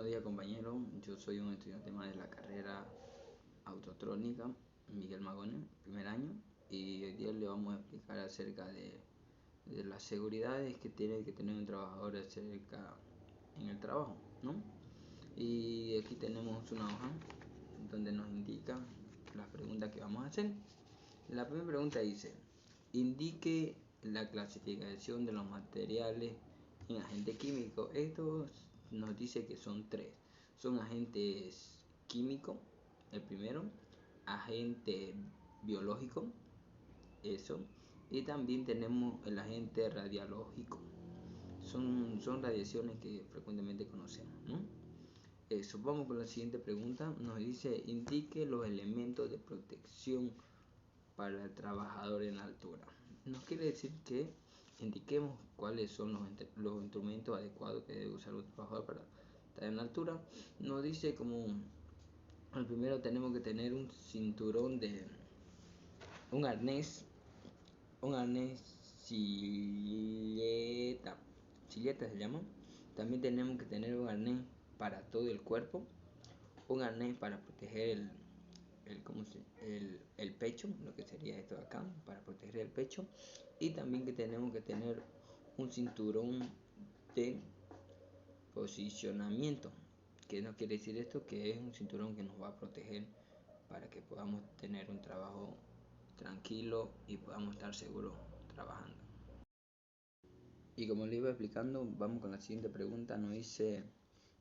Buenos días, compañero. Yo soy un estudiante más de la carrera Autotrónica, Miguel Magone, primer año, y hoy día le vamos a explicar acerca de las seguridades que tiene que tener un trabajador acerca en el trabajo, ¿no? Y aquí tenemos una hoja donde nos indica las preguntas que vamos a hacer. La primera pregunta dice: indique la clasificación de los materiales en agente químico. Estos nos dice que son tres. Son agentes químicos, el primero, agente biológico, eso, y también tenemos el agente radiológico. Son radiaciones que frecuentemente conocemos, ¿no? Vamos con la siguiente pregunta. Nos dice: indique los elementos de protección para el trabajador en altura. Nos quiere decir que indiquemos cuáles son los instrumentos adecuados que debe usar un trabajador para estar en altura. Nos dice como el primero tenemos que tener un cinturón un arnés silleta se llama. También tenemos que tener un arnés para todo el cuerpo, un arnés para proteger el pecho, lo que sería esto de acá, para proteger el pecho, y también que tenemos que tener un cinturón de posicionamiento. ¿Qué nos quiere decir esto? Que es un cinturón que nos va a proteger para que podamos tener un trabajo tranquilo y podamos estar seguros trabajando. Y como le iba explicando, vamos con la siguiente pregunta. Nos dice: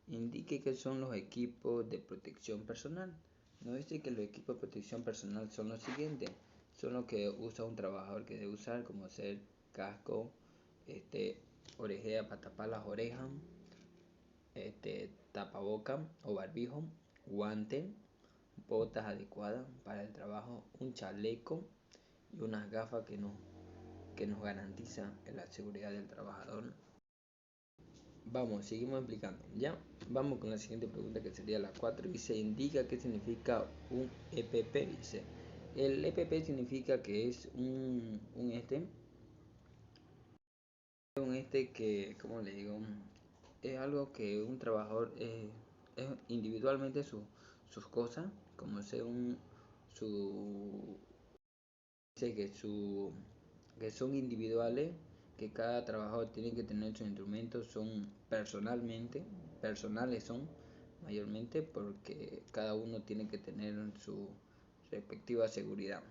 indique qué son los equipos de protección personal. Nos dice que los equipos de protección personal son los siguientes. Son los que usa un trabajador que debe usar, como ser casco, orejea para tapar las orejas, tapaboca o barbijo, guante, botas adecuadas para el trabajo, un chaleco y unas gafas que nos garantiza la seguridad del trabajador. Seguimos explicando. Ya, vamos con la siguiente pregunta, que sería la 4. Dice: indica qué significa un EPP. Dice: el EPP significa que es que, como le digo, es algo que un trabajador es individualmente sus cosas, como sea dice que son individuales, que cada trabajador tiene que tener sus instrumentos, son personales son mayormente, porque cada uno tiene que tener su respectiva seguridad.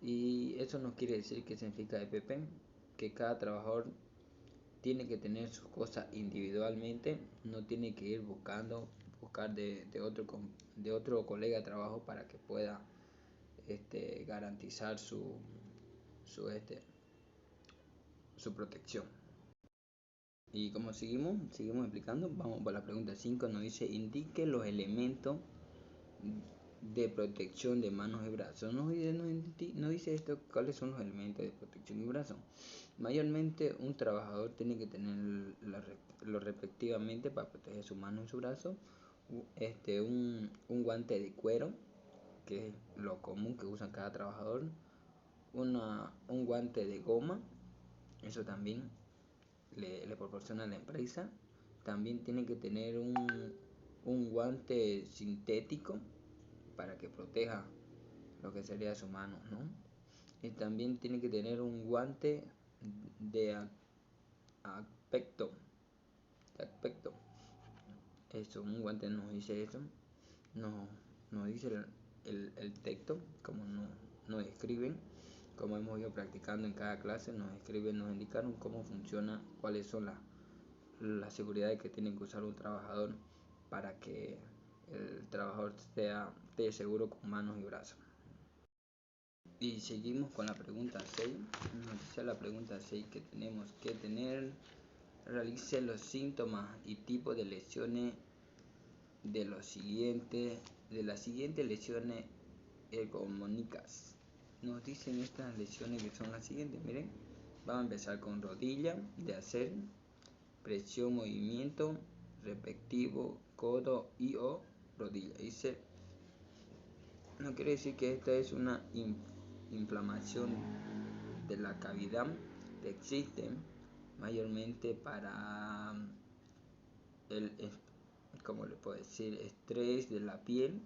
Y eso nos quiere decir que significa EPP, que cada trabajador tiene que tener sus cosas individualmente, no tiene que ir buscar de otro colega de trabajo para que pueda garantizar su, su protección. Y como seguimos explicando, vamos por la pregunta 5. Nos dice: indique los elementos de protección de manos y brazos. Nos dice esto, cuáles son los elementos de protección de brazos. Mayormente un trabajador tiene que tener lo respectivamente para proteger su mano y su brazo. Un guante de cuero, que es lo común que usa cada trabajador. Un guante de goma, eso también le proporciona a la empresa. También tiene que tener un guante sintético para que proteja lo que sería su mano, ¿no? Y también tiene que tener un guante de aspecto. Eso, un guante nos dice eso. Nos dice el texto, como nos escriben, como hemos ido practicando en cada clase, nos indicaron cómo funciona, cuáles son las seguridades que tiene que usar un trabajador para que el trabajador esté seguro con manos y brazos. Y seguimos con la pregunta 6. Nos dice la pregunta 6 que tenemos que tener: realice los síntomas y tipos de lesiones de las siguientes lesiones ergonómicas. Nos dicen estas lesiones, que son las siguientes. Miren, vamos a empezar con rodilla de hacer, presión, movimiento respectivo, codo y o rodilla. Dice, no quiere decir que esta es una inflamación de la cavidad que existe mayormente para como le puedo decir, estrés de la piel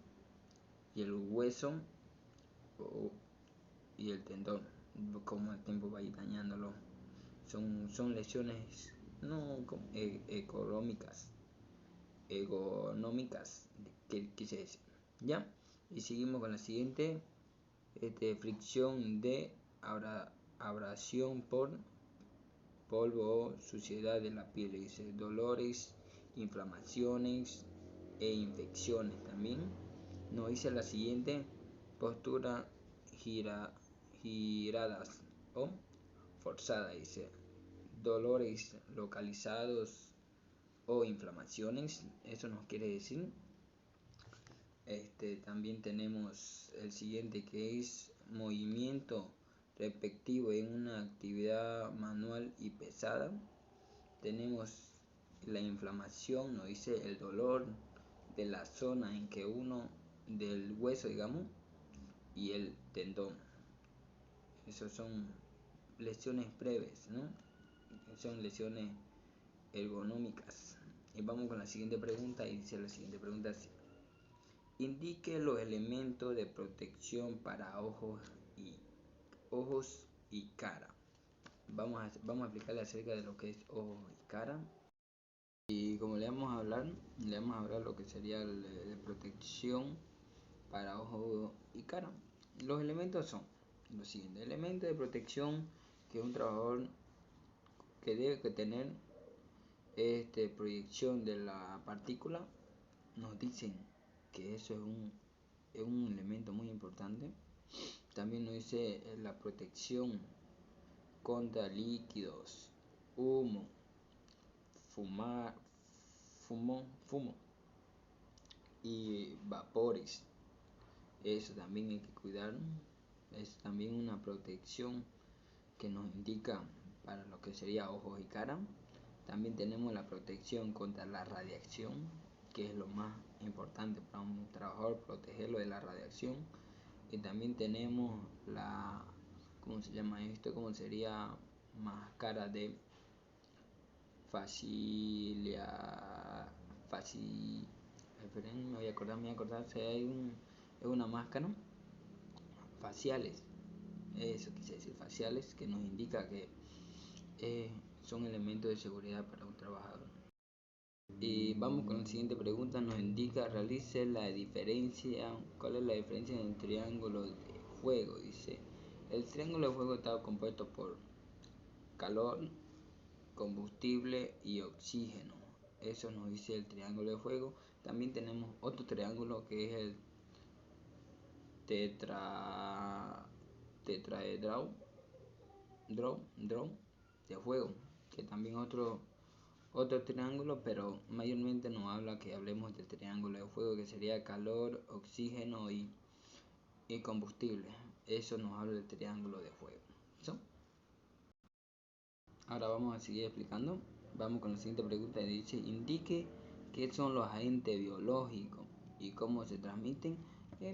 y el hueso y el tendón, como el tiempo va a ir dañándolo. Son lesiones no ergonómicas, que quise decir. Ya, y seguimos con la siguiente. Fricción de abrasión por polvo o suciedad de la piel, dice dolores, inflamaciones e infecciones. También nos dice la siguiente: postura giradas o forzada, dice dolores localizados o inflamaciones. Eso nos quiere decir. También tenemos el siguiente, que es movimiento repetitivo en una actividad manual y pesada. Tenemos la inflamación, nos dice el dolor de la zona en que uno del hueso, digamos, y el tendón. Esas son lesiones breves, ¿no? Son lesiones ergonómicas. Y vamos con la siguiente pregunta, y dice la siguiente pregunta así: indique los elementos de protección para ojos y cara. Vamos a explicarle acerca de lo que es ojos y cara. Y como le vamos a hablar lo que sería de protección para ojos y cara. Los elementos son los siguientes: elementos de protección que un trabajador que debe tener, proyección de la partícula. Nos dicen que eso es un elemento muy importante. También nos dice la protección contra líquidos, humo, fumo y vapores. Eso también hay que cuidar. Es también una protección que nos indica para lo que sería ojos y cara. También tenemos la protección contra la radiación, que es lo más importante para un trabajador, protegerlo de la radiación. Y también tenemos ¿cómo se llama esto? ¿Cómo sería? Máscara de me voy a acordar, es una máscara faciales. Eso quise decir, faciales, que nos indica que son elementos de seguridad para un trabajador. Y vamos con la siguiente pregunta. Nos indica: realice la diferencia. ¿Cuál es la diferencia en el triángulo de fuego? Dice: el triángulo de fuego está compuesto por calor, combustible y oxígeno. Eso nos dice el triángulo de fuego. También tenemos otro triángulo, que es el tetraedro de fuego, que también otro triángulo, pero mayormente nos habla que hablemos del triángulo de fuego, que sería calor, oxígeno y combustible. Eso nos habla del triángulo de fuego. ¿So? Ahora vamos a seguir explicando. Vamos con la siguiente pregunta. Dice: indique qué son los agentes biológicos y cómo se transmiten.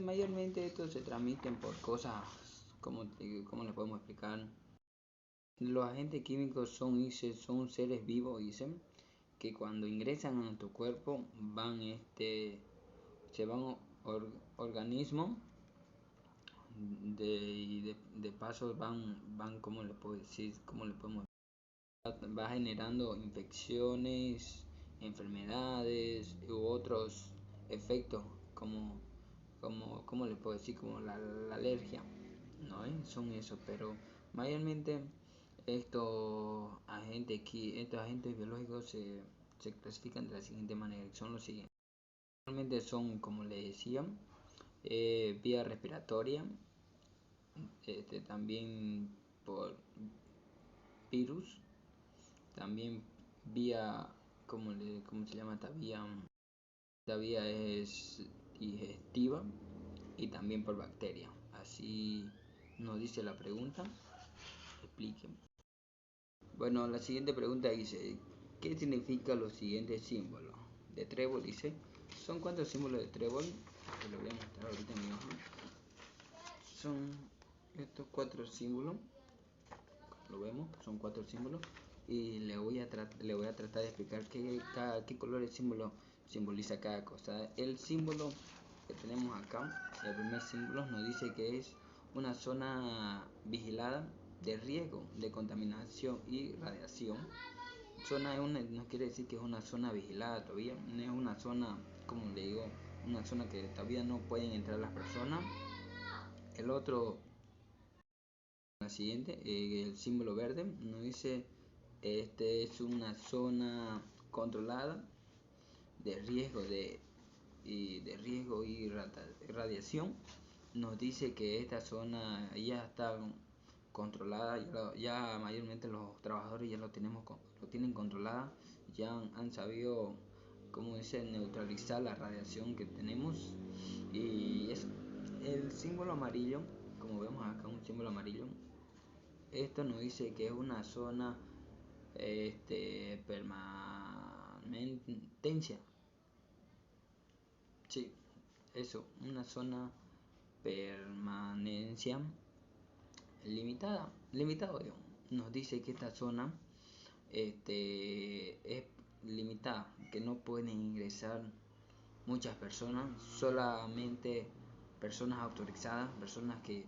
Mayormente estos se transmiten por cosas, ¿cómo les podemos explicar? Los agentes químicos son seres vivos, dicen, que cuando ingresan a nuestro cuerpo se van organismos, de paso van, ¿cómo le puedo decir? Va generando infecciones, enfermedades u otros efectos, como le puedo decir, como la alergia, ¿no? Son eso, pero mayormente estos agentes biológicos se clasifican de la siguiente manera: son los siguientes. Normalmente son, como le decía, vía respiratoria, también por virus, también vía, ¿cómo se llama esta vía? Esta vía es digestiva, y también por bacteria. Así nos dice la pregunta. Explique. Bueno, la siguiente pregunta dice: ¿qué significan los siguientes símbolos? De trébol, dice. ¿Son cuántos símbolos de trébol? Te lo voy a mostrar ahorita en mi hoja. Son estos 4 símbolos. Lo vemos, son 4 símbolos. y le voy a tratar de explicar qué color el símbolo simboliza cada cosa. El símbolo que tenemos acá, el primer símbolo nos dice que es una zona vigilada de riesgo de contaminación y radiación. Zona no quiere decir que es una zona vigilada todavía, no es una zona, como le digo, una zona que todavía no pueden entrar las personas. El otro, la siguiente, el símbolo verde nos dice este es una zona controlada de riesgo y radiación. Nos dice que esta zona ya está controlada, ya mayormente los trabajadores ya lo tienen controlada, ya han sabido, como dice, neutralizar la radiación que tenemos. Y eso, el símbolo amarillo, como vemos acá, un símbolo amarillo, esto nos dice que es una zona permanencia. Sí, eso, una zona permanencia limitado, digamos. Nos dice que esta zona es limitada, que no pueden ingresar muchas personas, solamente personas autorizadas, personas que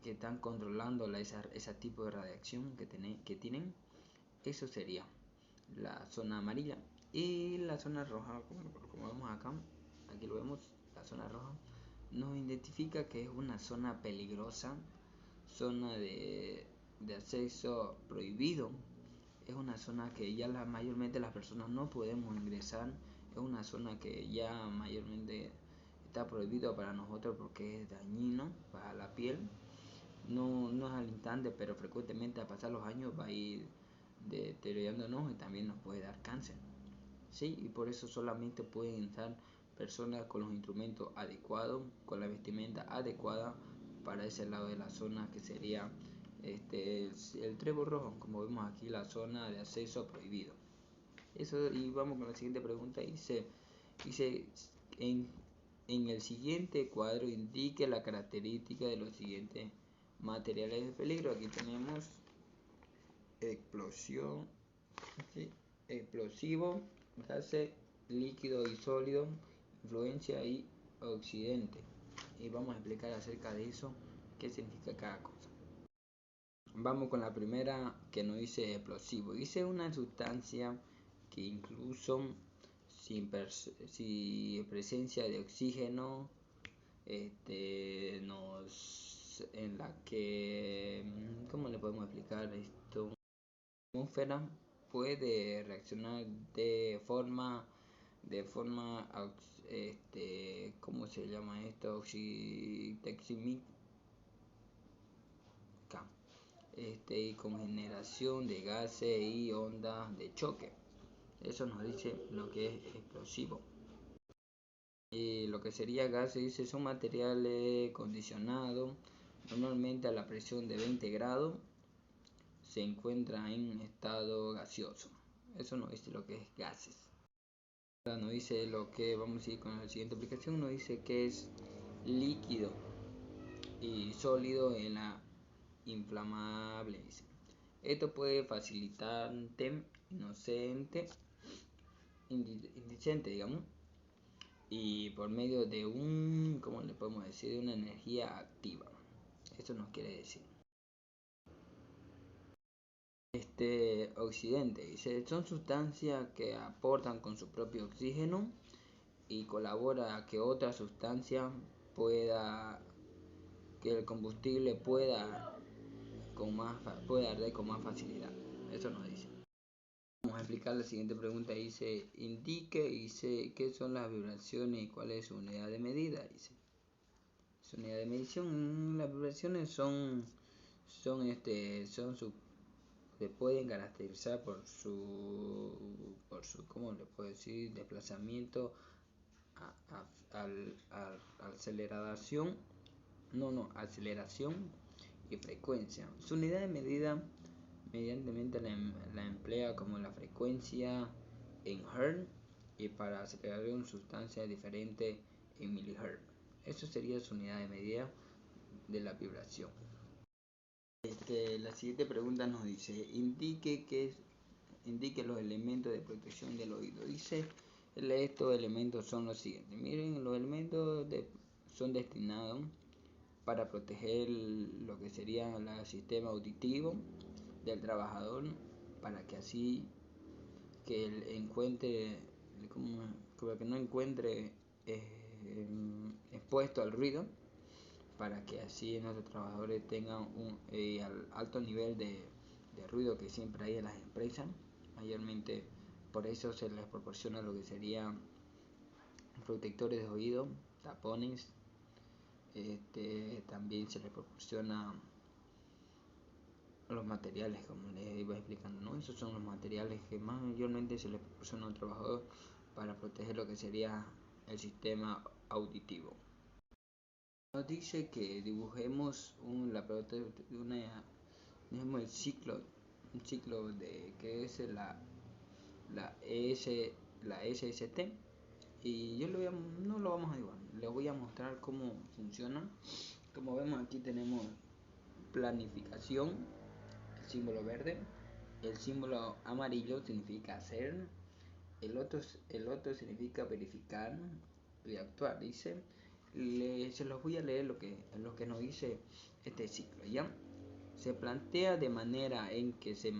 están controlando ese tipo de radiación que tienen. Eso sería la zona amarilla. Y la zona roja, como vemos acá, aquí lo vemos, la zona roja nos identifica que es una zona peligrosa, zona de acceso prohibido. Es una zona que ya mayormente las personas no podemos ingresar. Es una zona que ya mayormente está prohibido para nosotros porque es dañino para la piel. No es al instante, pero frecuentemente a pasar los años va a ir deteriorándonos y también nos puede dar cáncer. ¿Sí? Y por eso solamente pueden estar personas con los instrumentos adecuados, con la vestimenta adecuada para ese lado de la zona que sería el trébol rojo, como vemos aquí, la zona de acceso prohibido. Eso, y vamos con la siguiente pregunta. Dice en, en el siguiente cuadro indique la característica de los siguientes materiales de peligro. Aquí tenemos explosión, ¿sí? Explosivo, gases, líquido y sólido, influencia y accidente. Y vamos a explicar acerca de eso, qué significa cada cosa. Vamos con la primera que nos dice explosivo. Dice una sustancia que incluso sin presencia de oxígeno, en la que, ¿cómo le podemos explicar esto? La atmósfera puede reaccionar de forma ¿cómo se llama esto? Oxidéximica, y con generación de gases y ondas de choque. Eso nos dice lo que es explosivo. Y lo que sería gases, dice, son materiales condicionados, normalmente a la presión de 20 grados, se encuentra en estado gaseoso. Eso nos dice lo que es gases. Ahora nos dice lo que, vamos a ir con la siguiente aplicación, nos dice que es líquido y sólido en la inflamable. Dice. Esto puede facilitante, inocente, indicente, digamos, y por medio de ¿cómo le podemos decir? De una energía activa. Esto nos quiere decir. Oxidante, dice, son sustancias que aportan con su propio oxígeno y colabora a que otra sustancia que el combustible pueda arder con más facilidad. Eso nos dice. Vamos a explicar la siguiente pregunta. Dice, dice, ¿qué son las vibraciones y cuál es su unidad de medida? Dice, su unidad de medición, las vibraciones se pueden caracterizar por su ¿cómo le puedo decir? Desplazamiento, aceleración y frecuencia. Su unidad de medida medianamente la emplea como la frecuencia en Hz y para acelerar una sustancia diferente en milihertz. Eso sería su unidad de medida de la vibración. La siguiente pregunta nos dice, indique los elementos de protección del oído. Dice, estos elementos son los siguientes. Miren, los elementos son destinados para proteger lo que sería el sistema auditivo del trabajador, para que así que él encuentre, como que no encuentre expuesto al ruido, para que así nuestros trabajadores tengan un alto nivel de ruido que siempre hay en las empresas. Mayormente por eso se les proporciona lo que serían protectores de oído, tapones. También se les proporciona los materiales, como les iba explicando, ¿no? Esos son los materiales que más mayormente se les proporciona a un trabajador para proteger lo que sería el sistema auditivo. Nos dice que dibujemos el ciclo, un ciclo de que es la SST, y yo no lo vamos a dibujar, les voy a mostrar cómo funciona. Como vemos, aquí tenemos planificación, el símbolo verde, el símbolo amarillo significa hacer, el otro significa verificar y actuar. Dice, se los voy a leer lo que nos dice este ciclo. ¿Ya? Se plantea de manera en que se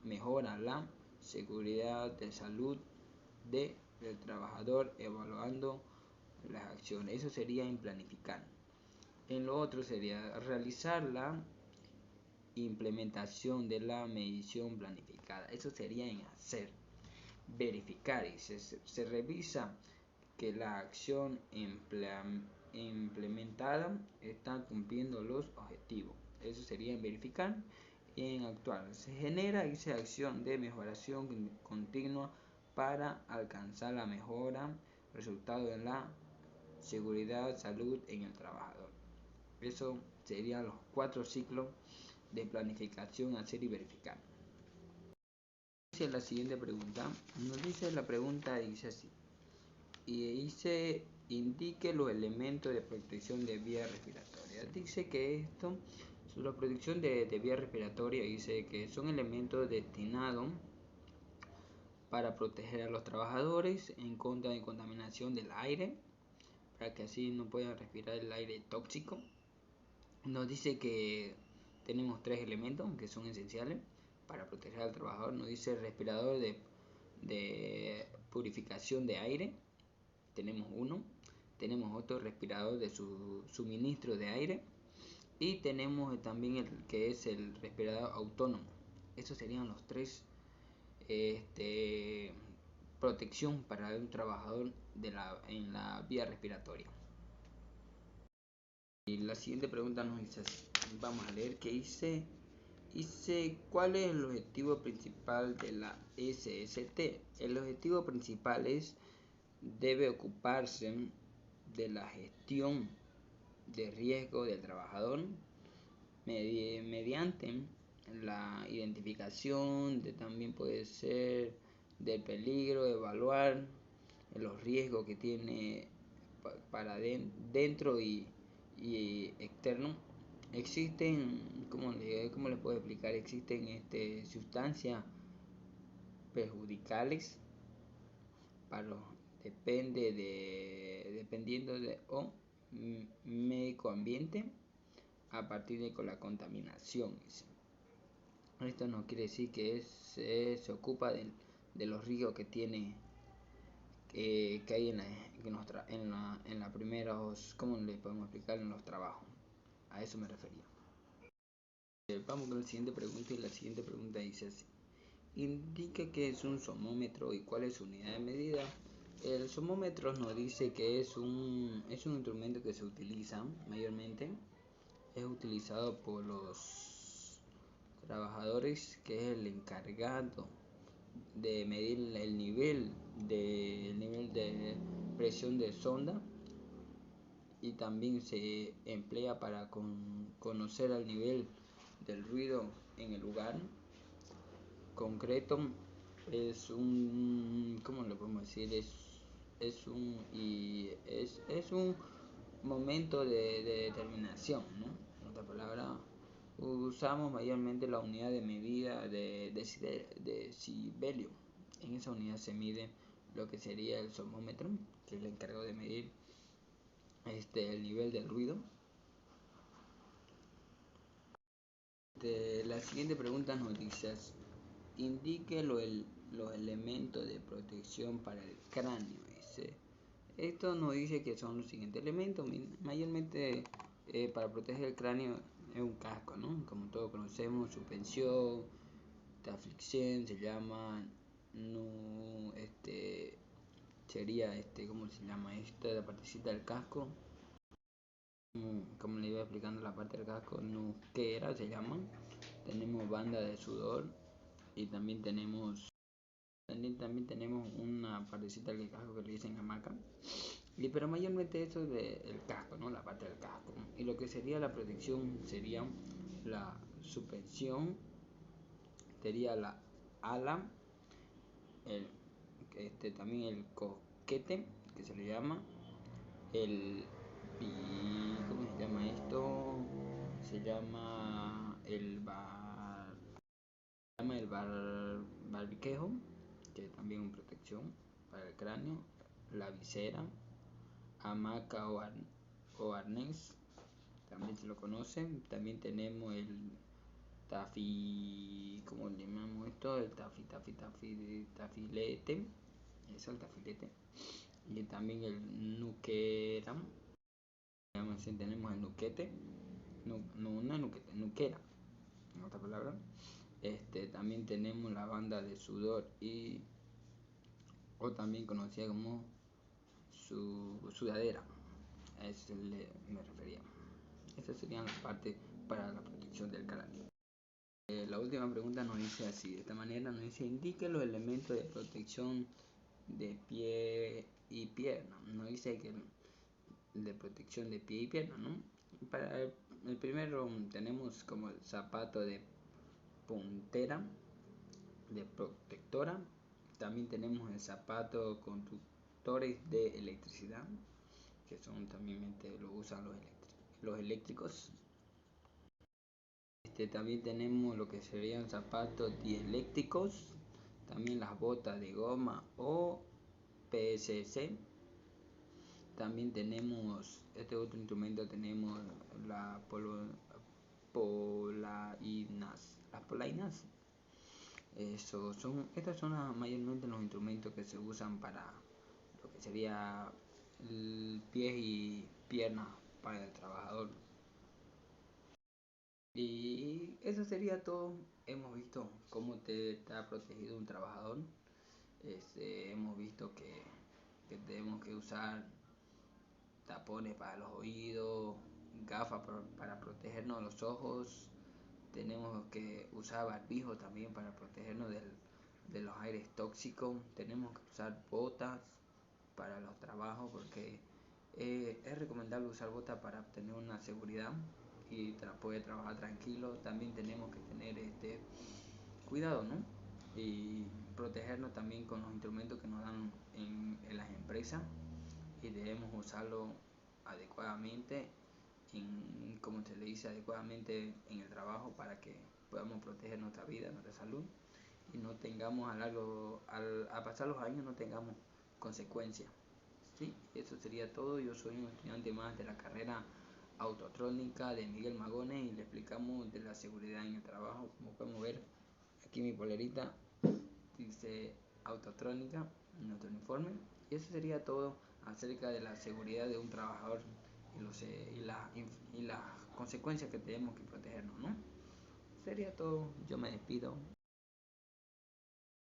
mejora la seguridad de salud del trabajador, evaluando las acciones. Eso sería en planificar. En lo otro sería realizar la implementación de la medición planificada. Eso sería en hacer. Verificar, y se revisa que la acción implementada está cumpliendo los objetivos. Eso sería en verificar. Y en actuar, se genera esa acción de mejoración continua para alcanzar la mejora, resultado en la seguridad, salud en el trabajador. Eso serían los 4 ciclos de planificación, hacer y verificar. Dice la siguiente pregunta, nos dice la pregunta, dice así, y dice, indique los elementos de protección de vía respiratoria. Dice que esto, la protección de vía respiratoria, dice que son elementos destinados para proteger a los trabajadores en contra de contaminación del aire, para que así no puedan respirar el aire tóxico. Nos dice que tenemos 3 elementos que son esenciales para proteger al trabajador. Nos dice respirador de purificación de aire, tenemos uno. Tenemos otro respirador de suministro de aire, y tenemos también el que es el respirador autónomo. Esos serían los 3 protección para un trabajador en la vía respiratoria. Y la siguiente pregunta nos dice así, vamos a leer, que dice, ¿cuál es el objetivo principal de la SST? El objetivo principal debe ocuparse de la gestión de riesgo del trabajador mediante la identificación también puede ser del peligro, evaluar los riesgos que tiene para dentro y externo. Existen, ¿cómo les puedo explicar? Existen sustancias perjudiciales para dependiendo de medio ambiente a partir de la contaminación. Esto no quiere decir que se ocupa de los riesgos que tiene que hay en la primeros, ¿cómo le podemos explicar? En los trabajos. A eso me refería. Vamos con la siguiente pregunta, y la siguiente pregunta dice así, indica qué es un somómetro y cuál es su unidad de medida. El somómetro nos dice que es un instrumento que se utiliza mayormente, es utilizado por los trabajadores, que es el encargado de medir el nivel de presión de sonda, y también se emplea para conocer el nivel del ruido en el lugar concreto. Es ¿cómo le podemos decir? Es un momento de determinación, ¿no? En otra palabra, usamos mayormente la unidad de medida de decibelio. En esa unidad se mide lo que sería el sismómetro, que es el encargado de medir el nivel del ruido. La siguiente pregunta nos dice: indique los elementos de protección para el cráneo. Esto nos dice que son los siguientes elementos. Mayormente para proteger el cráneo es un casco, ¿no? Como todos conocemos, suspensión, tafixen se llama, no, sería ¿cómo se llama esta? La partecita del casco. Como le iba explicando, la parte del casco nuquera se llama. Tenemos banda de sudor y también tenemos una partecita del casco que le dicen hamaca. Pero mayormente eso es del casco, ¿no? La parte del casco. Y lo que sería la protección sería la suspensión, sería la ala, también el coquete, que se le llama, ¿cómo se llama esto? Se llama barbiquejo, que es también una protección para el cráneo, la visera, hamaca o arnés, también se lo conocen. También tenemos el ¿cómo le llamamos esto? El tafilete, es el tafilete. Y también el nuquera, tenemos el nuquete, nuquera, en otra palabra. También tenemos la banda de sudor o también conocida como sudadera. A eso me refería. Esas serían las partes para la protección del cráneo. La última pregunta nos dice así, de esta manera nos dice: indique los elementos de protección de pie y pierna. Nos dice que de protección de pie y pierna, ¿no? Para el primero tenemos como el zapato de puntera, de protectora. También tenemos el zapato conductores de electricidad, que son también lo usan los eléctricos. También tenemos lo que serían zapatos dieléctricos, también las botas de goma o PSC. También tenemos otro instrumento, tenemos las polainas. Estos son mayormente los instrumentos que se usan para lo que sería el pie y piernas para el trabajador. Y eso sería todo. Hemos visto cómo está protegido un trabajador. Hemos visto que tenemos que usar tapones para los oídos, gafas para protegernos los ojos. Tenemos que usar barbijo también para protegernos de los aires tóxicos. Tenemos que usar botas para los trabajos, porque es recomendable usar botas para obtener una seguridad y poder trabajar tranquilo. También tenemos que tener cuidado, ¿no? Y protegernos también con los instrumentos que nos dan en las empresas, y debemos usarlo adecuadamente, como se le dice, adecuadamente en el trabajo, para que podamos proteger nuestra vida, nuestra salud, y no tengamos al pasar los años no tengamos consecuencias. Sí, eso sería todo. Yo soy un estudiante más de la carrera autotrónica de Miguel Magones y le explicamos de la seguridad en el trabajo. Como podemos ver aquí, mi polerita dice autotrónica en nuestro uniforme. Y eso sería todo acerca de la seguridad de un trabajador y las consecuencias que tenemos que protegernos, ¿no? Sería todo. Yo me despido.